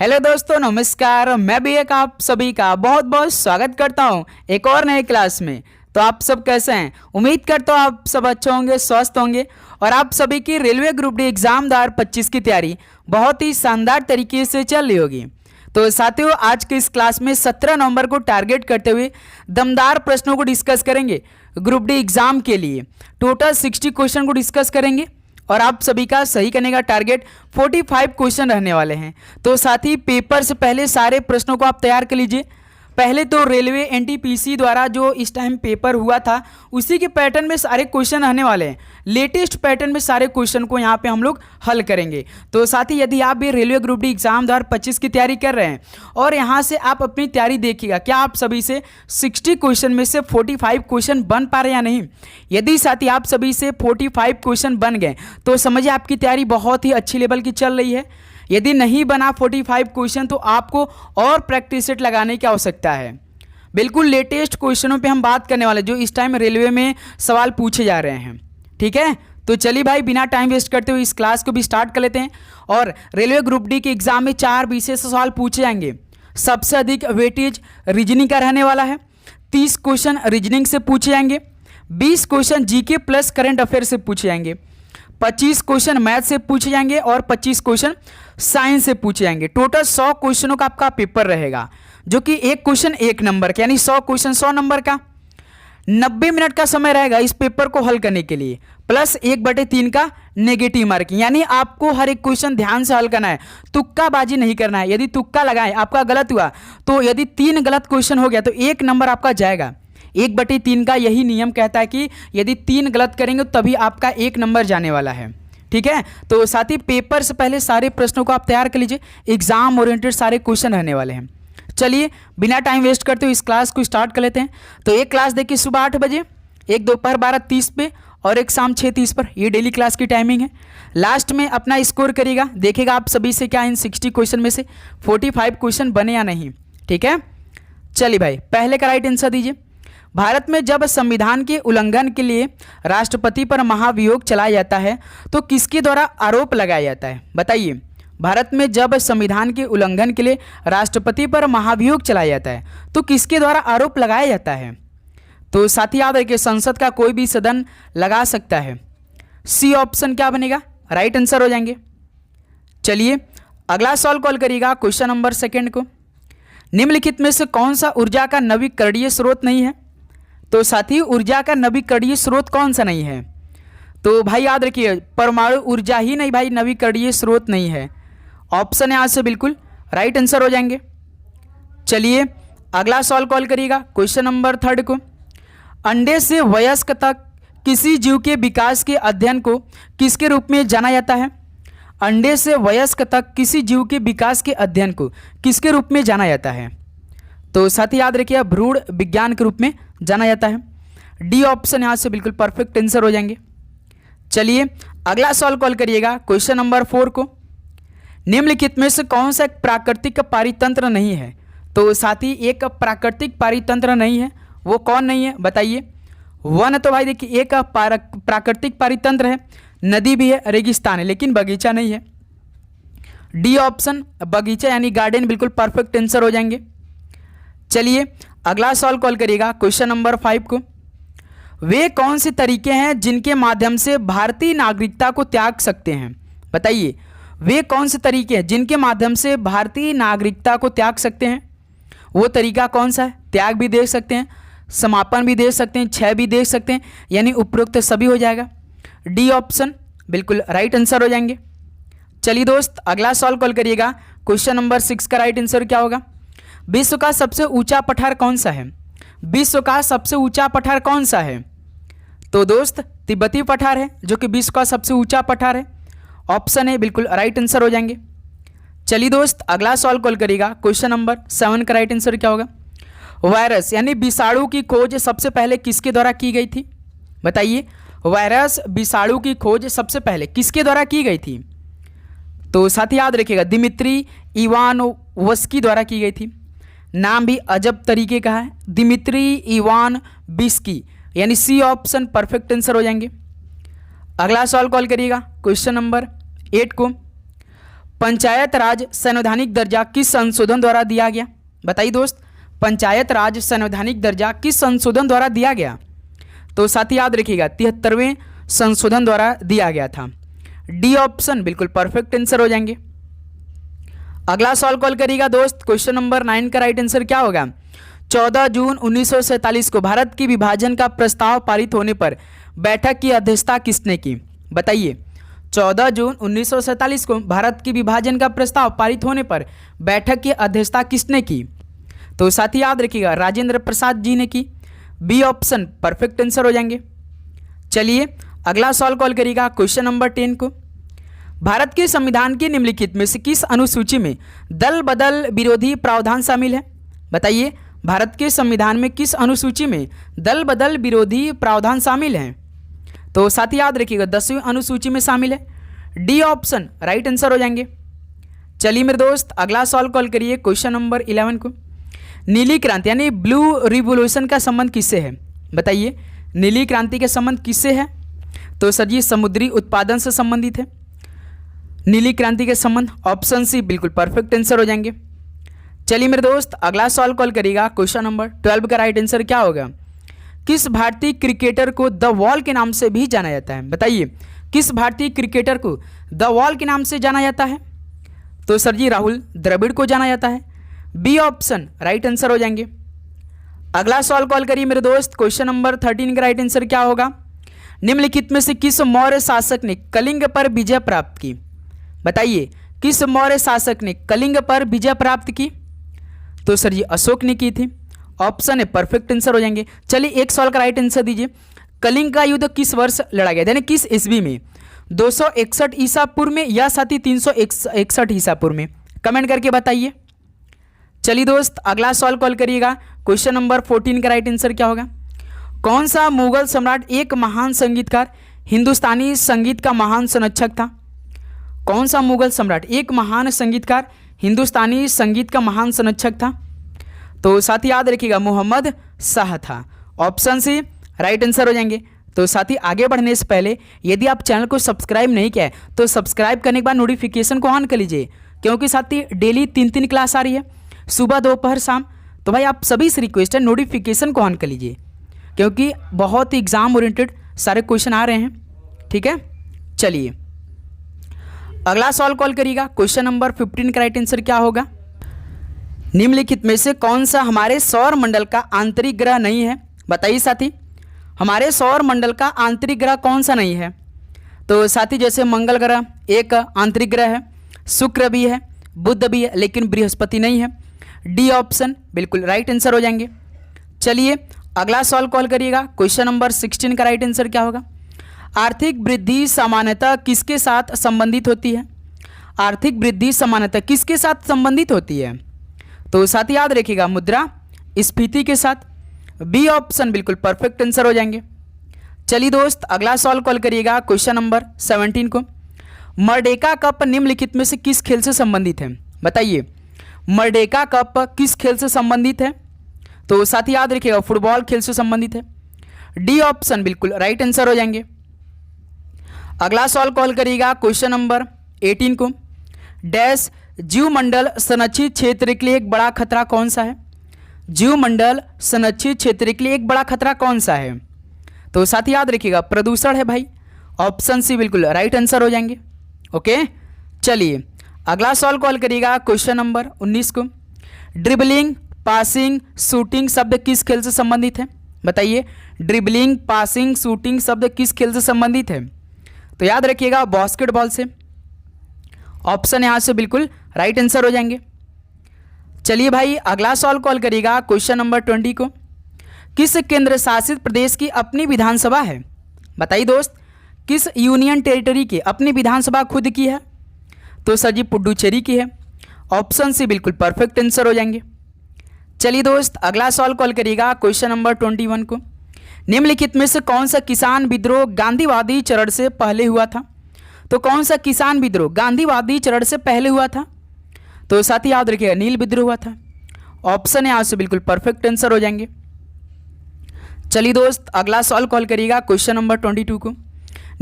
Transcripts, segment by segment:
Hello दोस्तों, नमस्कार। मैं भी एक आप सभी का बहुत बहुत स्वागत करता हूं एक और नए क्लास में। तो आप सब कैसे हैं? उम्मीद करता हूं आप सब अच्छे होंगे, स्वस्थ होंगे और आप सभी की रेलवे ग्रुप डी एग्जाम 2025 की तैयारी बहुत ही शानदार तरीके से चल रही होगी। तो साथियों, आज के इस क्लास में 17 नवंबर को टारगेट करते हुए दमदार प्रश्नों को डिस्कस करेंगे। ग्रुप डी एग्जाम के लिए टोटल 60 क्वेश्चन को डिस्कस करेंगे और आप सभी का सही करने का टारगेट 45 क्वेश्चन रहने वाले हैं। तो साथ ही पेपर से पहले सारे प्रश्नों को आप तैयार कर लीजिए। पहले तो रेलवे एनटीपीसी द्वारा जो इस टाइम पेपर हुआ था उसी के पैटर्न में सारे क्वेश्चन रहने वाले हैं। लेटेस्ट पैटर्न में सारे क्वेश्चन को यहाँ पे हम लोग हल करेंगे। तो साथ ही यदि आप भी रेलवे ग्रुप डी एग्जाम 2025 की तैयारी कर रहे हैं और यहाँ से आप अपनी तैयारी देखिएगा, क्या आप सभी से 60 क्वेश्चन में से 45 क्वेश्चन बन पा रहे हैं या नहीं। यदि साथ ही आप सभी से 45 क्वेश्चन बन गए तो समझिए आपकी तैयारी बहुत ही अच्छी लेवल की चल रही है। यदि नहीं बना 45 क्वेश्चन तो आपको और प्रैक्टिस सेट लगाने की आवश्यकता है। बिल्कुल लेटेस्ट क्वेश्चनों पे हम बात करने वाले जो इस टाइम रेलवे में सवाल पूछे जा रहे हैं। ठीक है, तो चलिए भाई बिना टाइम वेस्ट करते हुए इस क्लास को भी स्टार्ट कर लेते हैं। और रेलवे ग्रुप डी के एग्जाम में 4 विषय से सवाल पूछे जाएंगे। सबसे अधिक वेटेज रीजनिंग का रहने वाला है। 30 क्वेश्चन रीजनिंग से पूछे जाएंगे, 20 question GK plus current affair से पूछे जाएंगे, 25 क्वेश्चन मैथ से पूछे जाएंगे और 25 क्वेश्चन साइंस से पूछे जाएंगे। टोटल 100 क्वेश्चनों का आपका पेपर रहेगा, जो कि एक क्वेश्चन 1 नंबर का, यानी 100 क्वेश्चन 100 नंबर का। 90 मिनट का समय रहेगा इस पेपर को हल करने के लिए, प्लस 1/3 का नेगेटिव मार्किंग, यानी आपको हर एक क्वेश्चन ध्यान से हल करना है, तुक्काबाजी नहीं करना है। यदि तुक्का लगाए आपका गलत हुआ तो यदि 3 गलत क्वेश्चन हो गया तो 1 नंबर आपका जाएगा। 1/3 का यही नियम कहता है कि यदि 3 गलत करेंगे तो तभी आपका 1 नंबर जाने वाला है। ठीक है, तो साथ ही पेपर से पहले सारे प्रश्नों को आप तैयार कर लीजिए। एग्जाम ओरिएंटेड सारे क्वेश्चन रहने वाले हैं। चलिए बिना टाइम वेस्ट करते हुए इस क्लास को स्टार्ट कर लेते हैं। तो एक क्लास देखिए सुबह 8 बजे, एक दोपहर 12:30 पे और एक शाम 6:30 पर। ये डेली क्लास की टाइमिंग है। लास्ट में अपना स्कोर करिएगा, देखिएगा आप सभी से क्या इन 60 क्वेश्चन में से 45 क्वेश्चन बने या नहीं। ठीक है, चलिए भाई पहले का राइट आंसर दीजिए। भारत में जब संविधान के उल्लंघन के लिए राष्ट्रपति पर महाभियोग चलाया जाता है तो किसके द्वारा आरोप लगाया जाता है? बताइए। भारत में जब संविधान के उल्लंघन के लिए राष्ट्रपति पर महाभियोग चलाया जाता है तो किसके द्वारा आरोप लगाया जाता है? तो साथ ही याद रखिए, संसद का कोई भी सदन लगा सकता है। सी ऑप्शन क्या बनेगा? राइट आंसर हो जाएंगे। चलिए अगला सवाल कॉल करिएगा, क्वेश्चन नंबर 2 को। निम्नलिखित में से कौन सा ऊर्जा का नवीकरणीय स्रोत नहीं है? तो साथी ऊर्जा का नवीकरणीय स्रोत कौन सा नहीं है? तो भाई याद रखिए, परमाणु ऊर्जा ही नहीं भाई नवीकरणीय स्रोत नहीं है। ऑप्शन यहाँ से बिल्कुल राइट आंसर हो जाएंगे। चलिए अगला सवाल कॉल करिएगा, क्वेश्चन नंबर 3 को। अंडे से वयस्क तक किसी जीव के विकास के अध्ययन को किसके रूप में जाना जाता है? अंडे से वयस्क तक किसी जीव के विकास के अध्ययन को किसके रूप में जाना जाता है? तो साथ ही याद रखिए, भ्रूण विज्ञान के रूप में जाना जाता है। डी ऑप्शन यहाँ से बिल्कुल परफेक्ट आंसर हो जाएंगे। चलिए अगला सवाल कॉल करिएगा, क्वेश्चन नंबर 4 को। निम्नलिखित में से कौन सा एक प्राकृतिक पारितंत्र नहीं है? तो साथ ही एक प्राकृतिक पारितंत्र नहीं है, वो कौन नहीं है बताइए। वन तो भाई देखिए एक प्राकृतिक पारितंत्र है, नदी भी है, रेगिस्तान है, लेकिन बगीचा नहीं है। डी ऑप्शन बगीचा यानी गार्डन बिल्कुल परफेक्ट आंसर हो जाएंगे। चलिए अगला सवाल कॉल करिएगा, क्वेश्चन नंबर 5 को। वे कौन से तरीके हैं जिनके माध्यम से भारतीय नागरिकता को त्याग सकते हैं? बताइए, वे कौन से तरीके हैं जिनके माध्यम से भारतीय नागरिकता को त्याग सकते हैं? वो तरीका कौन सा है? त्याग भी दे सकते हैं, समापन भी दे सकते हैं, क्षय भी दे सकते हैं, यानी उपरोक्त सभी हो जाएगा। डी ऑप्शन बिल्कुल राइट आंसर हो जाएंगे। चलिए दोस्त अगला सवाल कॉल करिएगा, क्वेश्चन नंबर 6 का राइट आंसर क्या होगा? विश्व का सबसे ऊंचा पठार कौन सा है? विश्व का सबसे ऊंचा पठार कौन सा है? तो दोस्त तिब्बती पठार है, जो कि विश्व का सबसे ऊंचा पठार है। ऑप्शन है बिल्कुल राइट आंसर हो जाएंगे। चलिए दोस्त अगला सवाल कॉल करिएगा, क्वेश्चन नंबर 7 का राइट आंसर क्या होगा? वायरस यानी विषाणु की खोज सबसे पहले किसके द्वारा की गई थी? बताइए, वायरस विषाणु की खोज सबसे पहले किसके द्वारा की गई थी? तो साथ ही याद रखिएगा, दिमित्री इवानोव्स्की द्वारा की गई थी। नाम भी अजब तरीके का है, दिमित्री इवानोव्स्की, यानी सी ऑप्शन परफेक्ट आंसर हो जाएंगे। अगला सवाल कॉल करिएगा, क्वेश्चन नंबर 8 को। पंचायत राज संवैधानिक दर्जा किस संशोधन द्वारा दिया गया? बताइए दोस्त, पंचायत राज संवैधानिक दर्जा किस संशोधन द्वारा दिया गया? तो साथ ही याद रखिएगा 73वें संशोधन द्वारा दिया गया था। डी ऑप्शन बिल्कुल परफेक्ट आंसर हो जाएंगे। अगला सवाल कॉल करिएगा दोस्त, क्वेश्चन नंबर 9 का राइट आंसर क्या होगा? 14 जून 1947 को भारत की विभाजन का प्रस्ताव पारित होने पर बैठक की अध्यक्षता किसने की? बताइए, 14 जून 1947 को भारत की विभाजन का प्रस्ताव पारित होने पर बैठक की अध्यक्षता किसने की? तो साथ ही याद रखिएगा राजेंद्र प्रसाद जी ने की। बी ऑप्शन परफेक्ट आंसर हो जाएंगे। चलिए अगला सवाल कॉल करिएगा, क्वेश्चन नंबर 10 को। भारत के संविधान की निम्नलिखित में से किस अनुसूची में दल बदल विरोधी प्रावधान शामिल है? बताइए, भारत के संविधान में किस अनुसूची में दल बदल विरोधी प्रावधान शामिल हैं? तो साथ ही याद रखिएगा 10वीं अनुसूची में शामिल है। डी ऑप्शन राइट आंसर हो जाएंगे। चलिए मेरे दोस्त अगला सवाल कॉल करिए, क्वेश्चन नंबर 11 को। नीली क्रांति यानी ब्लू रिवोल्यूशन का संबंध किससे है? बताइए, नीली क्रांति का संबंध किससे है? तो सर जी समुद्री उत्पादन से संबंधित है नीली क्रांति के संबंध। ऑप्शन सी बिल्कुल परफेक्ट आंसर हो जाएंगे। चलिए मेरे दोस्त अगला सवाल कॉल करिएगा, क्वेश्चन नंबर 12 का राइट आंसर क्या होगा? किस भारतीय क्रिकेटर को द वॉल के नाम से भी जाना जाता है? बताइए, किस भारतीय क्रिकेटर को द वॉल के नाम से जाना जाता है? तो सर जी राहुल द्रविड़ को जाना जाता है। बी ऑप्शन राइट आंसर हो जाएंगे। अगला सवाल कॉल करिए मेरे दोस्त, क्वेश्चन नंबर 13 का राइट आंसर क्या होगा? निम्नलिखित में से किस मौर्य शासक ने कलिंग पर विजय प्राप्त की? बताइए, किस मौर्य शासक ने कलिंग पर विजय प्राप्त की? तो सर जी अशोक ने की थी। ऑप्शन है परफेक्ट आंसर हो जाएंगे। चलिए एक सवाल का राइट आंसर दीजिए, कलिंग का युद्ध किस वर्ष लड़ा गया, यानी किस ईस्वी में? 261 ईसा पूर्व में या साथ ही 361 ईसा पूर्व में? कमेंट करके बताइए। चलिए दोस्त अगला सवाल कॉल करिएगा, क्वेश्चन नंबर 14 का राइट आंसर क्या होगा? कौन सा मुगल सम्राट एक महान संगीतकार हिंदुस्तानी संगीत का महान संरक्षक था? कौन सा मुगल सम्राट एक महान संगीतकार हिंदुस्तानी संगीत का महान संरक्षक था? तो साथ ही याद रखिएगा मोहम्मद शाह था। ऑप्शन सी राइट आंसर हो जाएंगे। तो साथ ही आगे बढ़ने से पहले यदि आप चैनल को सब्सक्राइब नहीं किया है तो सब्सक्राइब करने के बाद नोटिफिकेशन को ऑन कर लीजिए, क्योंकि साथ ही डेली 3 क्लास आ रही है, सुबह दोपहर शाम। तो भाई आप सभी से रिक्वेस्ट है नोटिफिकेशन को ऑन कर लीजिए, क्योंकि बहुत ही एग्जाम ओरिएंटेड सारे क्वेश्चन आ रहे हैं। ठीक है, चलिए अगला सवाल कॉल करिएगा, क्वेश्चन नंबर 15 का राइट आंसर क्या होगा? निम्नलिखित में से कौन सा हमारे सौर मंडल का आंतरिक ग्रह नहीं है? बताइए साथी, हमारे सौर मंडल का आंतरिक ग्रह कौन सा नहीं है? तो साथी जैसे मंगल ग्रह एक आंतरिक ग्रह है, शुक्र भी है, बुध भी है, लेकिन बृहस्पति नहीं है। डी ऑप्शन बिल्कुल राइट आंसर हो जाएंगे। चलिए अगला सवाल कॉल करिएगा, क्वेश्चन नंबर 16 का राइट आंसर क्या होगा? आर्थिक वृद्धि सामान्यतः किसके साथ संबंधित होती है? आर्थिक वृद्धि सामान्यतः किसके साथ संबंधित होती है? तो साथ ही याद रखिएगा मुद्रा स्फीति के साथ। बी ऑप्शन बिल्कुल परफेक्ट आंसर हो जाएंगे। चलिए दोस्त अगला सवाल कॉल करिएगा, क्वेश्चन नंबर 17 को। मर्डेका कप निम्नलिखित में से किस खेल से संबंधित है? बताइए, मर्डेका कप किस खेल से संबंधित है? तो साथ ही याद रखिएगा फुटबॉल खेल से संबंधित है। डी ऑप्शन बिल्कुल राइट आंसर हो जाएंगे। अगला सवाल कॉल करिएगा, क्वेश्चन नंबर 18 को। डैश जीवमंडल संरक्षित क्षेत्र के लिए एक बड़ा खतरा कौन सा है? जीवमंडल संरक्षित क्षेत्र के लिए एक बड़ा खतरा कौन सा है? तो साथ ही याद रखिएगा प्रदूषण है भाई। ऑप्शन सी बिल्कुल राइट आंसर हो जाएंगे। ओके, चलिए अगला सवाल कॉल करिएगा, क्वेश्चन नंबर 19 को। ड्रिबलिंग पासिंग शूटिंग शब्द किस खेल से संबंधित है? बताइए, ड्रिबलिंग पासिंग शूटिंग शब्द किस खेल से संबंधित है? तो याद रखिएगा बास्केटबॉल से। ऑप्शन यहाँ से बिल्कुल राइट आंसर हो जाएंगे। चलिए भाई अगला सवाल कॉल करिएगा, क्वेश्चन नंबर 20 को। किस केंद्र शासित प्रदेश की अपनी विधानसभा है? बताइए दोस्त, किस यूनियन टेरिटरी की अपनी विधानसभा खुद की है? तो सर जी पुडुचेरी की है। ऑप्शन सी बिल्कुल परफेक्ट आंसर हो जाएंगे। चलिए दोस्त अगला सवाल कॉल करिएगा, क्वेश्चन नंबर 21 को। निम्नलिखित में से कौन सा किसान विद्रोह गांधीवादी चरण से पहले हुआ था? तो कौन सा किसान विद्रोह गांधीवादी चरण से पहले हुआ था? तो साथ ही याद रखिएगा नील विद्रोह हुआ था। ऑप्शन यहाँ से बिल्कुल परफेक्ट आंसर हो जाएंगे। चलिए दोस्त अगला सवाल कॉल करिएगा, क्वेश्चन नंबर 22 को।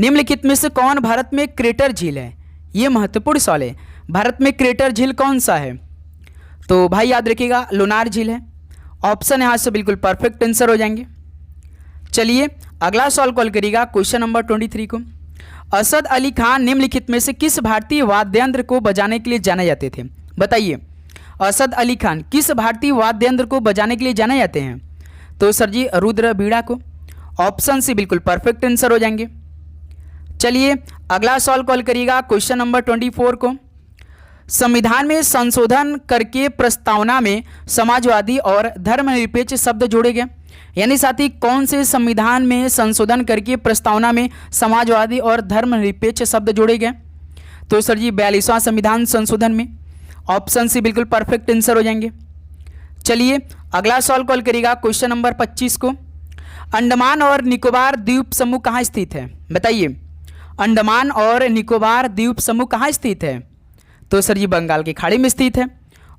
निम्नलिखित में से कौन भारत में क्रेटर झील है? ये महत्वपूर्ण सवाल है। भारत में क्रेटर झील कौन सा है? तो भाई याद रखिएगा लोनार झील है। ऑप्शन यहाँ से बिल्कुल परफेक्ट आंसर हो जाएंगे। चलिए अगला सवाल कॉल करिएगा क्वेश्चन नंबर 23 को। असद अली खान निम्नलिखित में से किस भारतीय वाद्ययंत्र को बजाने के लिए जाने जाते थे? बताइए, असद अली खान किस भारतीय वाद्ययंत्र को बजाने के लिए जाने जाते हैं? तो सर जी रुद्र बीड़ा को। ऑप्शन सी बिल्कुल परफेक्ट आंसर हो जाएंगे। चलिए अगला सवाल कॉल करिएगा क्वेश्चन नंबर 24 को। संविधान में संशोधन करके प्रस्तावना में समाजवादी और धर्मनिरपेक्ष शब्द जोड़े गए, यानी साथी कौन से संविधान में संशोधन करके प्रस्तावना में समाजवादी और धर्मनिरपेक्ष शब्द जोड़े गए? तो सर जी 42वां संविधान संशोधन में। ऑप्शन सी बिल्कुल परफेक्ट आंसर हो जाएंगे। चलिए अगला सवाल कॉल करिएगा क्वेश्चन नंबर 25 को। अंडमान और निकोबार द्वीप समूह कहाँ स्थित है? बताइए, अंडमान और निकोबार द्वीप समूह कहाँ स्थित है? तो सर जी बंगाल की खाड़ी में स्थित है।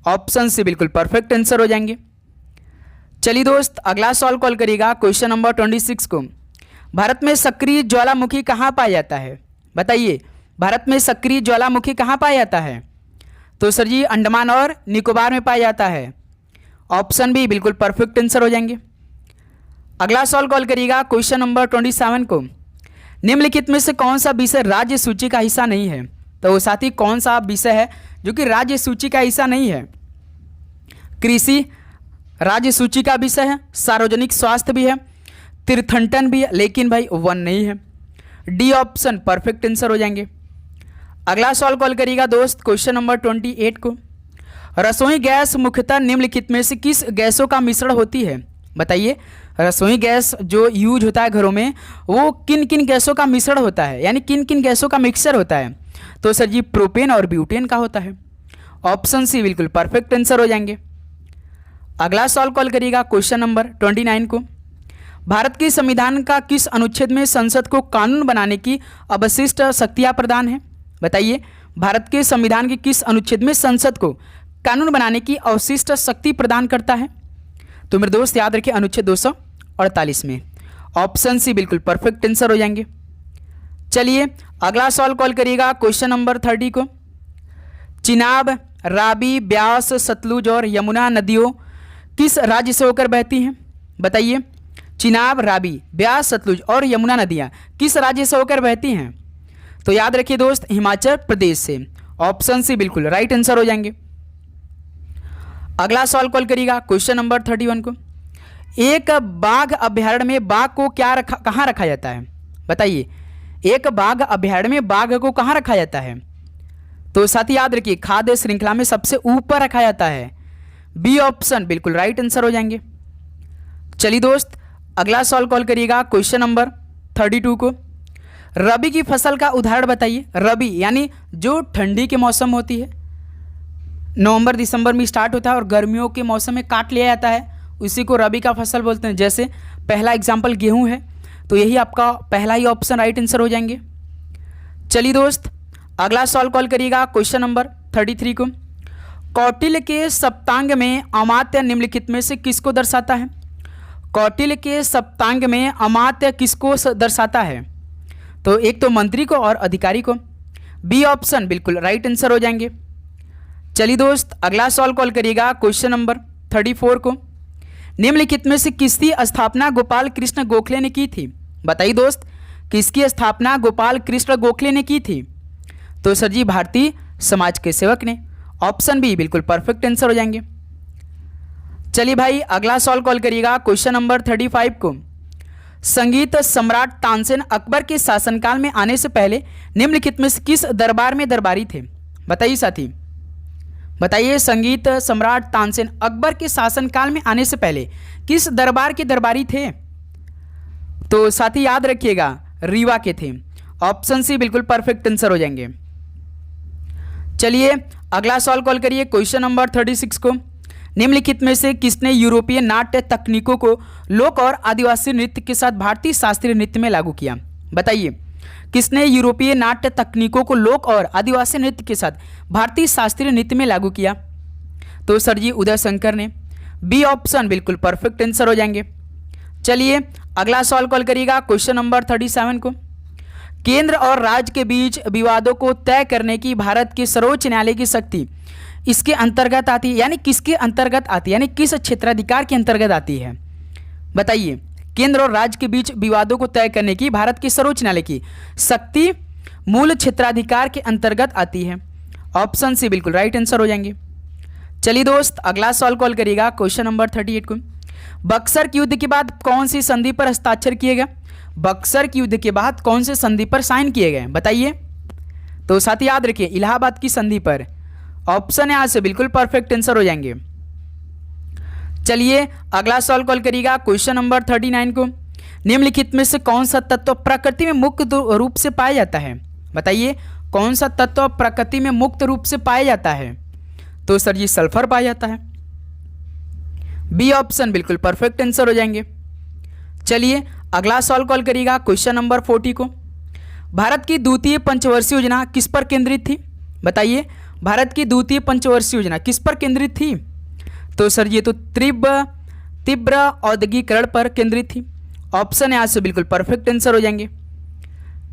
ऑप्शन से बिल्कुल परफेक्ट आंसर हो जाएंगे। चलिए दोस्त अगला सवाल कॉल करिएगा क्वेश्चन नंबर 26 को। भारत में सक्रिय ज्वालामुखी कहाँ पाया जाता है? बताइए, भारत में सक्रिय ज्वालामुखी कहाँ पाया जाता है? तो सर जी अंडमान और निकोबार में पाया जाता है। ऑप्शन बी बिल्कुल परफेक्ट आंसर हो जाएंगे। अगला सवाल कॉल करिएगा क्वेश्चन नंबर 27 को। निम्नलिखित में से कौन सा विषय राज्य सूची का हिस्सा नहीं है? तो साथी कौन सा विषय है जो कि राज्य सूची का हिस्सा नहीं है? कृषि राज्य सूची का विषय है, सार्वजनिक स्वास्थ्य भी है, तीर्थंटन भी है, लेकिन भाई वन नहीं है। डी ऑप्शन परफेक्ट आंसर हो जाएंगे। अगला सवाल कॉल करिएगा दोस्त क्वेश्चन नंबर 28 को। रसोई गैस मुख्यतः निम्नलिखित में से किस गैसों का मिश्रण होती है? बताइए, रसोई गैस जो यूज होता है घरों में वो किन किन गैसों का मिश्रण होता है, यानी किन किन गैसों का मिक्सचर होता है? तो सर जी प्रोपेन और ब्यूटेन का होता है। ऑप्शन सी बिल्कुल परफेक्ट आंसर हो जाएंगे। अगला सवाल कॉल करिएगा क्वेश्चन नंबर 29 को। भारत के संविधान का किस अनुच्छेद में संसद को कानून बनाने की अवशिष्ट शक्तियां प्रदान है? बताइए, भारत के संविधान के किस अनुच्छेद में संसद को कानून बनाने की अवशिष्ट शक्ति प्रदान करता है? तो मेरे दोस्त याद रखिए अनुच्छेद 248 में। ऑप्शन सी बिल्कुल परफेक्ट आंसर हो जाएंगे। चलिए अगला सवाल कॉल करिएगा क्वेश्चन नंबर 30 को। चिनाब, रावी, ब्यास, सतलुज और यमुना नदियों किस राज्य से होकर बहती हैं? बताइए, चिनाब, रावी, ब्यास, सतलुज और यमुना नदियाँ किस राज्य से होकर बहती हैं? तो याद रखिए दोस्त हिमाचल प्रदेश से। ऑप्शन सी बिल्कुल राइट आंसर हो जाएंगे। अगला सवाल कॉल करिएगा क्वेश्चन नंबर 31 को। एक बाघ अभ्यारण्य में बाघ को कहाँ रखा जाता है? बताइए, एक बाघ अभ्यारण्य में बाघ को कहाँ रखा जाता है? तो साथी याद रखिए खाद्य श्रृंखला में सबसे ऊपर रखा जाता है। बी ऑप्शन बिल्कुल राइट आंसर हो जाएंगे। चलिए दोस्त अगला सवाल कॉल करिएगा क्वेश्चन नंबर 32 को। रबी की फसल का उदाहरण बताइए। रबी यानी जो ठंडी के मौसम होती है, नवंबर दिसंबर में स्टार्ट होता है और गर्मियों के मौसम में काट लिया जाता है, उसी को रबी का फसल बोलते हैं। जैसे पहला एग्जाम्पल गेहूं है, तो यही आपका पहला ही ऑप्शन राइट आंसर हो जाएंगे। चलिए दोस्त अगला सवाल कॉल करिएगा क्वेश्चन नंबर 33 को। कौटिल्य के सप्तांग में अमात्य निम्नलिखित में से किसको दर्शाता है? कौटिल्य के सप्तांग में अमात्य किसको दर्शाता है? तो एक तो मंत्री को और अधिकारी को। बी ऑप्शन बिल्कुल राइट आंसर हो जाएंगे। चलिए दोस्त अगला सवाल कॉल करिएगा क्वेश्चन नंबर 34 को। निम्नलिखित में से किसकी स्थापना गोपाल कृष्ण गोखले ने की थी? बताइए दोस्त, किसकी स्थापना गोपाल कृष्ण गोखले ने की थी? तो सर जी भारतीय समाज के सेवक ने। ऑप्शन बी बिल्कुल परफेक्ट आंसर हो जाएंगे। चलिए भाई अगला सवाल कॉल करिएगा क्वेश्चन नंबर 35 को। संगीत सम्राट तानसेन अकबर के शासनकाल में आने से पहले निम्नलिखित में से किस दरबार में दरबारी थे? बताइए साथी, बताइए संगीत सम्राट तानसेन अकबर के शासनकाल में आने से पहले किस दरबार के दरबारी थे? तो साथी याद रखिएगा रीवा के थे। ऑप्शन सी बिल्कुल परफेक्ट आंसर हो जाएंगे। चलिए अगला सवाल कॉल करिए क्वेश्चन नंबर 36 को। निम्नलिखित में से किसने यूरोपीय नाट्य तकनीकों को लोक और आदिवासी नृत्य के साथ भारतीय शास्त्रीय नृत्य में लागू किया? बताइए, किसने यूरोपीय नाट्य तकनीकों को लोक और आदिवासी नृत्य के साथ भारतीय शास्त्रीय नृत्य में लागू किया? तो सर जी उदय शंकर ने। बी ऑप्शन बिल्कुल परफेक्ट आंसर हो जाएंगे। चलिए अगला सवाल कॉल करिएगा क्वेश्चन नंबर 37 को। केंद्र और राज्य के बीच विवादों को तय करने की भारत के सर्वोच्च न्यायालय की शक्ति इसके अंतर्गत आती है, यानी किसके अंतर्गत आती है, यानी किस क्षेत्राधिकार के अंतर्गत आती है? बताइए। केंद्र और राज्य के बीच विवादों को तय करने की भारत के सर्वोच्च न्यायालय की शक्ति मूल क्षेत्राधिकार के अंतर्गत आती है। ऑप्शन सी बिल्कुल राइट आंसर हो जाएंगे। चलिए दोस्त, अगला सवाल कॉल करिएगा क्वेश्चन नंबर 38 को। बक्सर के युद्ध के बाद कौन सी संधि पर हस्ताक्षर किए गए? बक्सर के युद्ध के बाद कौन से संधि पर साइन किए गए, बताइए। तो साथ याद रखिए, इलाहाबाद की संधि पर। ऑप्शन यहां से बिल्कुल परफेक्ट आंसर हो जाएंगे। चलिए अगला सवाल कॉल करिएगा क्वेश्चन नंबर 39 को। निम्नलिखित में से कौन सा तत्व प्रकृति में मुक्त रूप से पाया जाता है? बताइए, कौन सा तत्व प्रकृति में मुक्त रूप से पाया जाता है? तो सर जी सल्फर पाया जाता है। बी ऑप्शन बिल्कुल परफेक्ट आंसर हो जाएंगे। चलिए अगला सवाल कॉल करिएगा क्वेश्चन नंबर 40 को। भारत की द्वितीय पंचवर्षीय योजना किस पर केंद्रित थी? बताइए, भारत की द्वितीय पंचवर्षीय योजना किस पर केंद्रित थी? तो सर ये तो तीव्र औद्योगिकरण पर केंद्रित थी। ऑप्शन यहाँ से बिल्कुल परफेक्ट आंसर हो जाएंगे।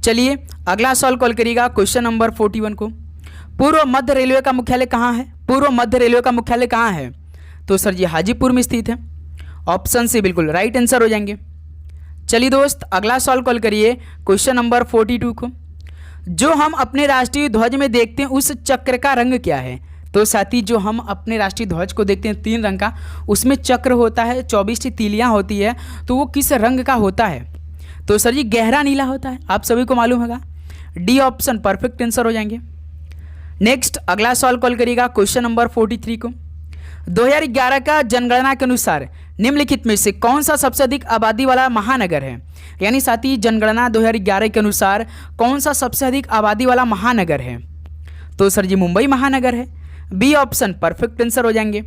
चलिए अगला सवाल कॉल करिएगा क्वेश्चन नंबर 41 को। पूर्व मध्य रेलवे का मुख्यालय कहाँ है? पूर्व मध्य रेलवे का मुख्यालय कहाँ है? तो सर जी हाजीपुर में स्थित है। ऑप्शन से बिल्कुल राइट आंसर हो जाएंगे। चलिए दोस्त अगला सवाल कॉल करिए क्वेश्चन नंबर 42 को। जो हम अपने राष्ट्रीय ध्वज में देखते हैं उस चक्र का रंग क्या है? तो साथी, जो हम अपने राष्ट्रीय ध्वज को देखते हैं 3 रंग का, उसमें चक्र होता है, 24 तीलियां होती है, तो वो किस रंग का होता है? तो सर जी गहरा नीला होता है, आप सभी को मालूम होगा। डी ऑप्शन परफेक्ट आंसर हो जाएंगे। नेक्स्ट अगला सवाल कॉल करिएगा क्वेश्चन नंबर 43 को। 2011 का जनगणना के अनुसार निम्नलिखित में से कौन सा सबसे अधिक आबादी वाला महानगर है? यानी साथी, जनगणना 2011 के अनुसार कौन सा सबसे अधिक आबादी वाला महानगर है? तो सर जी मुंबई महानगर है। बी ऑप्शन परफेक्ट आंसर हो जाएंगे।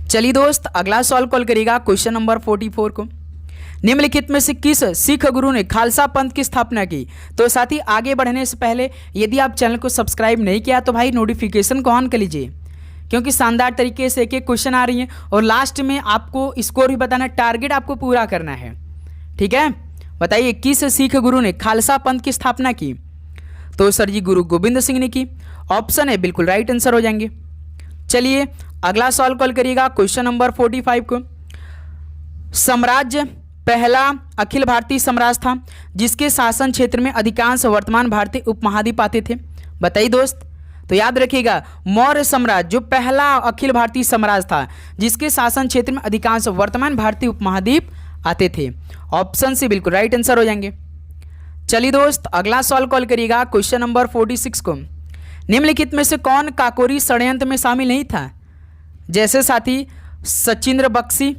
चलिए दोस्त अगला सवाल कॉल करिएगा क्वेश्चन नंबर 44 को। निम्नलिखित में से किस सिख गुरु ने खालसा पंथ की स्थापना की? तो साथी, आगे बढ़ने से पहले यदि आप चैनल को सब्सक्राइब नहीं किया तो भाई नोटिफिकेशन को ऑन कर लीजिए, क्योंकि शानदार तरीके से एक क्वेश्चन आ रही हैं और लास्ट में आपको स्कोर भी बताना, टारगेट आपको पूरा करना है। ठीक है, बताइए किस सिख गुरु ने खालसा पंथ की स्थापना की? तो सर जी गुरु गोविंद सिंह ने की। ऑप्शन है बिल्कुल राइट आंसर हो जाएंगे। चलिए अगला सवाल कॉल करिएगा क्वेश्चन नंबर 45 को। साम्राज्य पहला अखिल भारतीय साम्राज्य था जिसके शासन क्षेत्र में अधिकांश वर्तमान भारतीय उपमहाद्वीप आते थे। बताइए दोस्त, तो याद रखिएगा, मौर्य साम्राज्य जो पहला अखिल भारतीय साम्राज्य था जिसके शासन क्षेत्र में अधिकांश वर्तमान भारतीय उपमहाद्वीप आते थे। ऑप्शन से बिल्कुल राइट आंसर हो जाएंगे। चलिए दोस्त अगला सवाल कॉल करिएगा क्वेश्चन नंबर 46 को। निम्नलिखित में से कौन काकोरी षड्यंत्र में शामिल नहीं था? जैसे साथी सचिंद्र बख्शी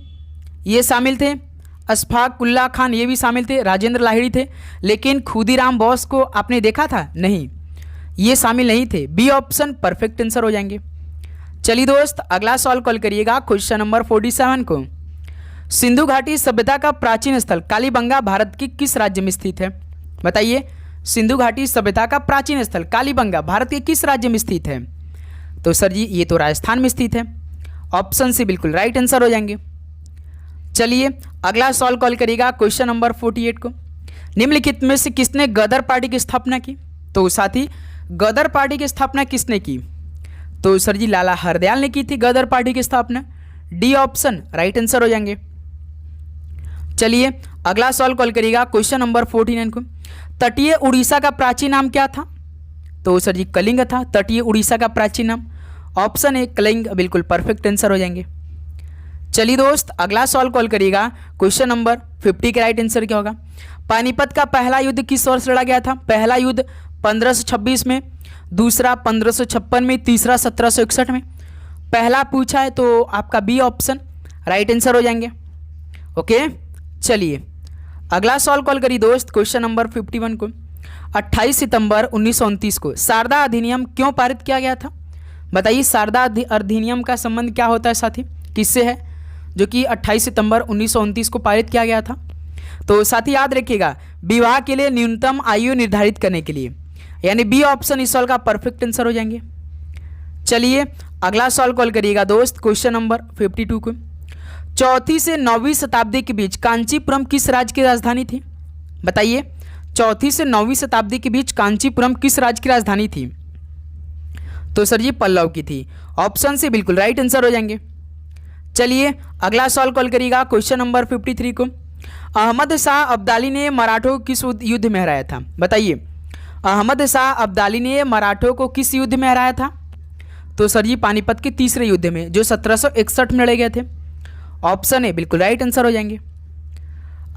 ये शामिल थे, अशफाक उल्लाह खान ये भी शामिल थे, राजेंद्र लाहिड़ी थे, लेकिन खुदीराम बोस को आपने देखा था? नहीं, ये शामिल नहीं थे। बी ऑप्शन परफेक्ट आंसर हो जाएंगे। चलिए दोस्त अगला सवाल कॉल करिएगा क्वेश्चन नंबर 47 को। सिंधु घाटी सभ्यता का प्राचीन स्थल कालीबंगा भारत के किस राज्य में स्थित है? बताइए, सिंधु घाटी सभ्यता का प्राचीन स्थल कालीबंगा भारत के किस राज्य में स्थित है? तो सर जी ये तो राजस्थान में स्थित है। ऑप्शन से बिल्कुल राइट आंसर हो जाएंगे। चलिए अगला सवाल कॉल करिएगा क्वेश्चन नंबर 48 को। निम्नलिखित में से किसने गदर पार्टी की स्थापना की? तो साथी गदर पार्टी की स्थापना किसने की? तो सर जी लाला हरदयाल ने की थी गदर पार्टी की स्थापना। डी ऑप्शन राइट आंसर हो जाएंगे। चलिए अगला सवाल कॉल करिएगा क्वेश्चन नंबर 49 को। तटीय उड़ीसा का प्राचीन नाम क्या था? तो सर जी कलिंग था तटीय उड़ीसा का प्राचीन नाम। ऑप्शन ए कलिंग बिल्कुल परफेक्ट आंसर हो जाएंगे। चलिए दोस्त अगला सवाल कॉल करिएगा क्वेश्चन नंबर 50 का राइट आंसर क्या होगा? पानीपत का पहला युद्ध किस वर्ष लड़ा गया था? पहला युद्ध 1526 में, दूसरा 1556 में, तीसरा 1761 में। पहला पूछा है तो आपका बी ऑप्शन राइट आंसर हो जाएंगे। ओके, चलिए अगला सवाल कॉल करिए दोस्त क्वेश्चन नंबर 51 को। 28 सितंबर 1929 को शारदा अधिनियम क्यों पारित किया गया था? बताइए, शारदा अधिनियम का संबंध क्या होता है साथी, किससे है, जो कि 28 सितंबर 1929 को पारित किया गया था? तो साथी याद रखिएगा, विवाह के लिए न्यूनतम आयु निर्धारित करने के लिए, यानी बी ऑप्शन इस सवाल का परफेक्ट आंसर हो जाएंगे। चलिए अगला सवाल कॉल करिएगा दोस्त क्वेश्चन नंबर 52 को। 4वीं से 9वीं शताब्दी के बीच कांचीपुरम किस राज्य की राजधानी थी? बताइए, चौथी से 9वीं शताब्दी के बीच कांचीपुरम किस राज्य की राजधानी थी? तो सर जी पल्लव की थी। ऑप्शन से बिल्कुल राइट आंसर हो जाएंगे। चलिए अगला सवाल कॉल करिएगा क्वेश्चन नंबर 53 को। अहमद शाह अब्दाली ने मराठों को किस युद्ध में हराया था? बताइए, अहमद शाह अब्दाली ने मराठों को किस युद्ध में हराया था? तो सर जी पानीपत के तीसरे युद्ध में, जो 1761 में लड़े गए थे। ऑप्शन ए बिल्कुल राइट आंसर हो जाएंगे।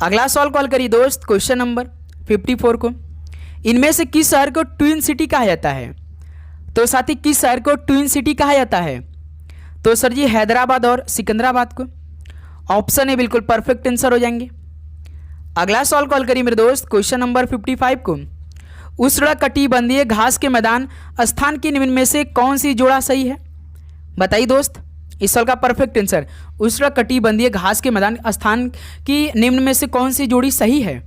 अगला सवाल कॉल करिए दोस्त क्वेश्चन नंबर 54 को। इनमें से किस शहर को ट्विन सिटी कहा जाता है? तो साथी किस शहर को ट्विन सिटी कहा जाता है? तो सर जी हैदराबाद और सिकंदराबाद को। ऑप्शन ए बिल्कुल परफेक्ट आंसर हो जाएंगे। अगला सवाल कॉल करिए मेरे दोस्त क्वेश्चन नंबर 55 को। उष्णकटिबंधीय घास के मैदान स्थान की निम्न में से कौन सी जोड़ा सही है? बताइए दोस्त इस सवाल का परफेक्ट आंसर। उष्णकटिबंधीय घास के मैदान स्थान की निम्न में से कौन सी जोड़ी सही है?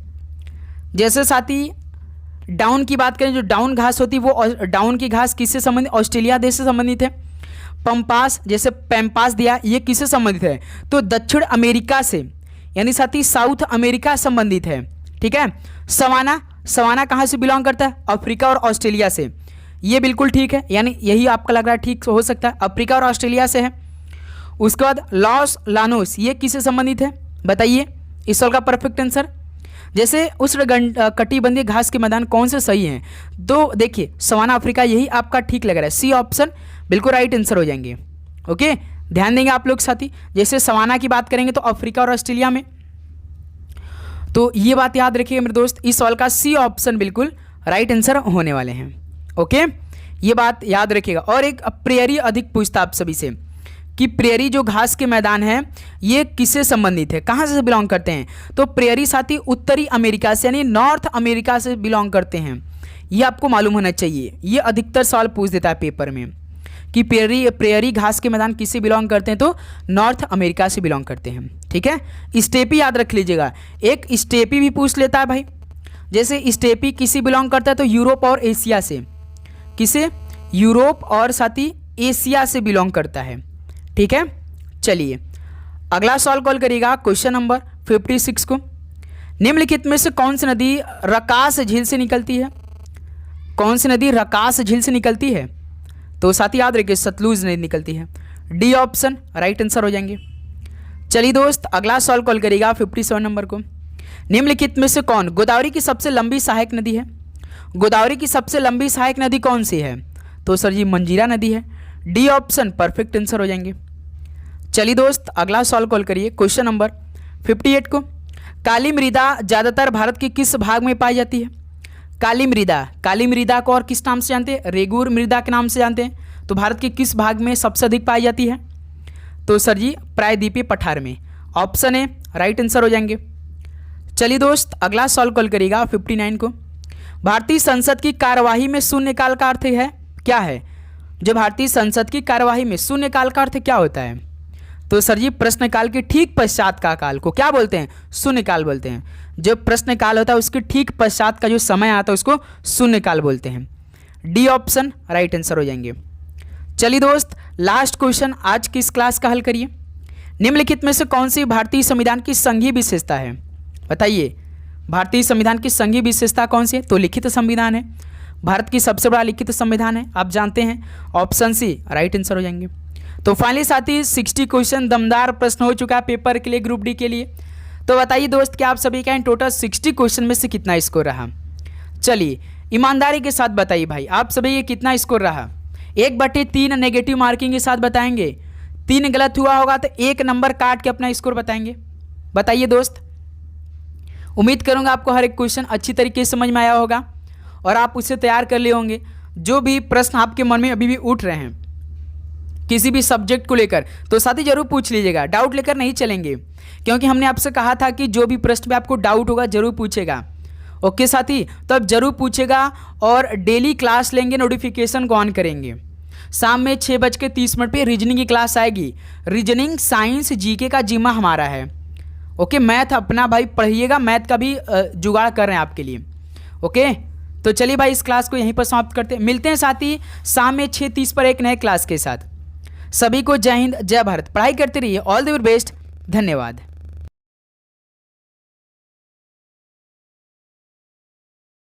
जैसे साथी डाउन की बात करें, जो डाउन घास होती है वो डाउन की घास किससे संबंधित? ऑस्ट्रेलिया देश से संबंधित है। पंपास जैसे पैम्पास दिया, ये किससे संबंधित है? तो दक्षिण अमेरिका से, यानी साथी साउथ अमेरिका संबंधित है। ठीक है। सवाना, सवाना कहाँ से बिलोंग करता है? अफ्रीका और ऑस्ट्रेलिया से। ये बिल्कुल ठीक है, यानी यही आपका लग रहा है ठीक हो सकता है, अफ्रीका और ऑस्ट्रेलिया से है। उसके बाद लॉस लानोस, ये किससे संबंधित है? बताइए इस सवाल का परफेक्ट आंसर। जैसे उष्णकटिबंधीय घास के मैदान कौन से सही हैं? तो देखिए सवाना अफ्रीका, यही आपका ठीक लग रहा है। सी ऑप्शन बिल्कुल राइट आंसर हो जाएंगे। ओके, ध्यान देंगे आप लोग साथी। जैसे सवाना की बात करेंगे तो अफ्रीका और ऑस्ट्रेलिया में, तो ये बात याद रखिए मेरे दोस्त, इस सवाल का सी ऑप्शन बिल्कुल राइट आंसर होने वाले हैं। ओके, ये बात याद रखिएगा। और एक प्रेयरी अधिक पूछता आप सभी से कि प्रेयरी जो घास के मैदान है ये किससे संबंधित है, कहाँ से बिलोंग करते हैं? तो प्रेयरी साथी उत्तरी अमेरिका से, यानी नॉर्थ अमेरिका से बिलोंग करते हैं। ये आपको मालूम होना चाहिए। ये अधिकतर सवाल पूछ देता है पेपर में कि प्रेयरी घास के मैदान किससे बिलोंग करते हैं? तो नॉर्थ अमेरिका से बिलोंग करते हैं। ठीक है। स्टेपी याद रख लीजिएगा, एक स्टेपी भी पूछ लेता है भाई। जैसे स्टेपी किसी बिलोंग करता है तो यूरोप और एशिया से। किसे? यूरोप और साथी एशिया से बिलोंग करता है। ठीक है। चलिए अगला सवाल कॉल करिएगा क्वेश्चन नंबर 56 को। निम्नलिखित में से कौन सी नदी रकास झील से निकलती है? कौन सी नदी रकास झील से निकलती है? तो साथी याद रखिए सतलुज नदी निकलती है। डी ऑप्शन राइट आंसर हो जाएंगे। चलिए दोस्त अगला सवाल कॉल करिएगा 57 नंबर को। निम्नलिखित में से कौन गोदावरी की सबसे लंबी सहायक नदी है? गोदावरी की सबसे लंबी सहायक नदी कौन सी है? तो सर जी मंजीरा नदी है। डी ऑप्शन परफेक्ट आंसर हो जाएंगे। चलिए दोस्त अगला सवाल कॉल करिए क्वेश्चन नंबर 58 को। काली मृदा ज़्यादातर भारत के किस भाग में पाई जाती है? काली मृदा को और किस नाम से जानते हैं? रेगुर मृदा के नाम से जानते हैं। तो भारत के किस भाग में सबसे अधिक पाई जाती है? तो सर जी प्रायद्वीपीय पठार में। ऑप्शन ए राइट आंसर हो जाएंगे। चलिए दोस्त अगला सवाल कॉल करिएगा 59 को। भारतीय संसद की कार्यवाही में शून्यकाल का अर्थ है क्या है? जो भारतीय संसद की कार्यवाही में शून्यकाल का अर्थ क्या होता है? तो सर जी प्रश्नकाल के ठीक पश्चात का काल को क्या बोलते हैं? शून्यकाल बोलते हैं। जो प्रश्नकाल होता है उसके ठीक पश्चात का जो समय आता है उसको शून्यकाल बोलते हैं। डी ऑप्शन राइट आंसर हो जाएंगे। चलिए दोस्त लास्ट क्वेश्चन आज की इस क्लास का हल करिए। निम्नलिखित में से कौन सी भारतीय संविधान की संघीय विशेषता है? बताइए भारतीय संविधान की संघीय विशेषता कौन सी है? तो लिखित संविधान है। भारत की सबसे बड़ा लिखित संविधान है, आप जानते हैं। ऑप्शन सी राइट आंसर हो जाएंगे। तो फाइनली साथी 60 क्वेश्चन दमदार प्रश्न हो चुका है पेपर के लिए, ग्रुप डी के लिए। तो बताइए दोस्त कि आप सभी का इन टोटल 60 क्वेश्चन में से कितना स्कोर रहा? चलिए ईमानदारी के साथ बताइए भाई आप सभी ये कितना स्कोर रहा? 1/3 नेगेटिव मार्किंग के साथ बताएंगे। 3 गलत हुआ होगा तो 1 नंबर काट के अपना स्कोर बताएंगे। बताइए दोस्त। उम्मीद करूंगा आपको हर एक क्वेश्चन अच्छी तरीके से समझ में आया होगा और आप उससे तैयार कर लिए होंगे। जो भी प्रश्न आपके मन में अभी भी उठ रहे हैं किसी भी सब्जेक्ट को लेकर, तो साथी जरूर पूछ लीजिएगा। डाउट लेकर नहीं चलेंगे, क्योंकि हमने आपसे कहा था कि जो भी प्रश्न में आपको डाउट होगा जरूर पूछेगा। ओके साथी, तो अब जरूर पूछेगा और डेली क्लास लेंगे, नोटिफिकेशन को ऑन करेंगे। शाम में 6:30 पे रीजनिंग की क्लास आएगी। रीजनिंग, साइंस, जीके का जिम्मा हमारा है। ओके, मैथ अपना भाई पढ़िएगा, मैथ का भी जुगाड़ कर रहे हैं आपके लिए। ओके, तो चलिए भाई इस क्लास को यहीं पर समाप्त करते हैं। मिलते हैं साथी शाम में 6:30 पर एक नए क्लास के साथ। सभी को जय हिंद, जय भारत। पढ़ाई करते रहिए। All the best. धन्यवाद।